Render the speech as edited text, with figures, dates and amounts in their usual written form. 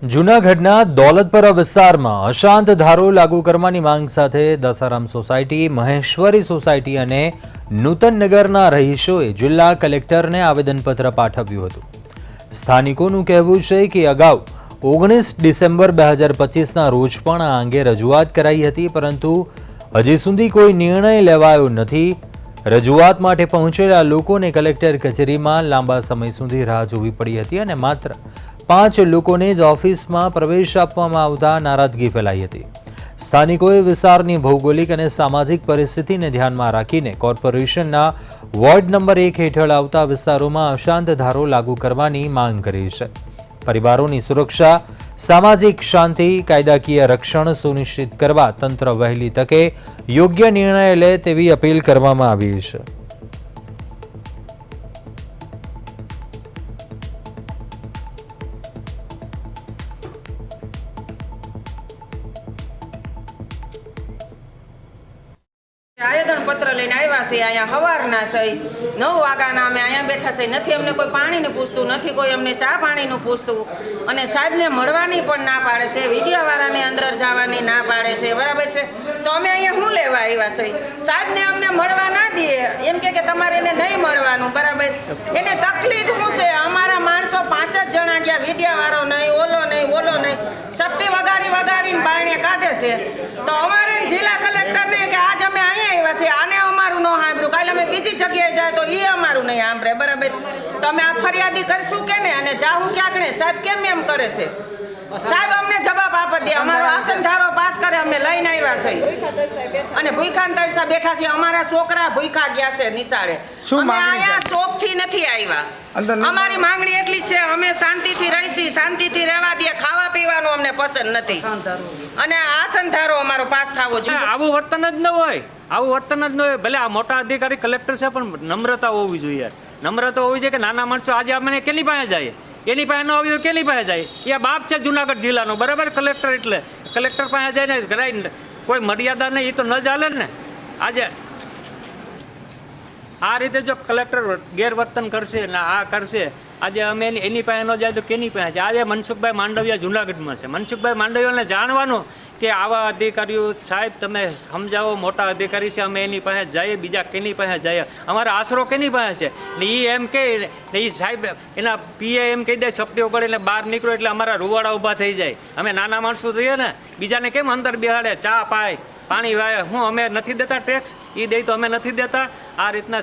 જૂનાગઢના દોલતપરા વિસ્તારમાં અશાંત ધારો લાગુ કરવાની માંગ સાથે દસારામ સોસાયટી, મહેશ્વરી સોસાયટી અને નૂતનનગરના રહીશોએ જિલ્લા કલેક્ટરને આવેદનપત્ર પાઠવ્યું હતું। સ્થાનિકોનું કહેવું છે કે અગાઉ 19 ડિસેમ્બર 2025ના રોજ પણ આ અંગે રજૂઆત કરાઈ હતી, પરંતુ હજી સુધી કોઈ નિર્ણય લેવાયો નથી। રજૂઆત માટે પહોંચેલા લોકોને કલેક્ટર કચેરીમાં લાંબા સમય સુધી રાહ જોવી પડી હતી અને માત્ર 5 લોકોને જ ઓફિસમાં પ્રવેશ આપવામાં આવતા નારાજગી ફેલાઈ હતી। સ્થાનિકોએ વિસ્તારની ભૌગોલિક અને સામાજિક પરિસ્થિતિને ધ્યાનમાં રાખીને કોર્પોરેશનના વોર્ડ નંબર 1 હેઠળ આવતા વિસ્તારોમાં અશાંત ધારો લાગુ કરવાની માંગ કરી છે। પરિવારોની સુરક્ષા, સામાજિક શાંતિ, કાયદાકીય રક્ષણ સુનિશ્ચિત કરવા તંત્ર વહેલી તકે યોગ્ય નિર્ણય લે તેવી અપીલ કરવામાં આવી છે। આવેદન પત્ર લઈને આવ્યા છે। અહીંયા સવારના છે 9 વાગ્યાના અમે અહીંયા બેઠા છે। નથી અમને કોઈ પાણીનું પૂછતું, નથી કોઈ અમને ચા પાણીનું પૂછતું, અને સાહેબને મળવાની પણ ના પાડે છે, મીડિયાવાળાને અંદર જવાની ના પાડે છે, બરાબર છે। તો અમે અહીંયા શું લેવા આવ્યા છે? સાહેબને અમને મળવા ના દે, એમ કે તમારે એને નહીં મળવાનું, બરાબર। એને તકલીફ શું છે? અમારા માણસો 5 જ જણા ગયા, મીડિયાવાળો નહીં, ઓલો નહીં, ઓલો નહીં, સપટી વગાડીને બાયણે કાઢે છે। તો અમારે જિલ્લા કલેક્ટરને કે આજ અમે આને અમારું ન સાંભળ્યું, કાલે અમે બીજી જગ્યાએ જાય તો એ અમારું નહીં સાંભળે, બરાબર। તો અમે આ ફરિયાદી કરશું કે ને, અને જાવું ક્યાંક ને? સાહેબ કેમ એમ કરે છે? સાહેબ અમને જવાબ આપી દે, અમારો આસન ધારો પાસ કરે, અમે લઈને આવ્યા છે અને ભૂખા તરસા બેઠા છે। અમારા છોકરા ભૂખા ગયા છે નિશાળે, અમે આયા શોખથી નથી આવ્યા। અમારી માંગણી એટલી જ છે, અમે શાંતિથી રહીશી, શાંતિથી રહેવા દે, ખાવા પીવાનું અમને પસંદ નથી, અને આસન ધારો અમારો પાસ થવો જોઈએ। આવું વર્તન જ ન હોય, આવું વર્તન જ ન હોય। ભલે આ મોટા અધિકારી કલેક્ટર છે, પણ નમ્રતા હોવી જોઈએ, નમ્રતા હોવી જોઈએ કે નાના માણસો આજે અમને કેની પાસે જાય, એની પાસે ન આવી તો કેની પાસે જાય? એ બાપ છે જુનાગઢ જિલ્લાનો, બરાબર। કલેક્ટર એટલે કલેક્ટર પાસે જાય ને કરાય, કોઈ મર્યાદા નહીં, એ તો ન ચાલે ને। આજે આ રીતે જો કલેક્ટર ગેરવર્તન કરશે ને આ કરશે, આજે અમે એની પાસે ન જાય તો કેની પાસે જાય? આજે મનસુખભાઈ માંડવિયા જુનાગઢમાં છે, મનસુખભાઈ માંડવિયાને જાણવાનું કે આવા અધિકારીઓ સાહેબ તમે સમજાવો, મોટા અધિકારી છે, અમે એની પાસે જઈએ, બીજા કેની પાસે જઈએ? અમારો આશરો કેની પાસે છે? ને એ એમ કહે ને એ સાહેબ એના પીએ એમ કહી દે સપટીઓ કરીને બહાર નીકળો એટલે અમારા રૂવાડા ઊભા થઈ જાય। અમે નાના માણસો થઈએ ને, બીજાને કેમ અંદર બેહાડે, ચા પાય, પાણી વાય, હું અમે નથી દેતા ટેક્સ? એ દે તો અમે નથી દેતા? આ રીતના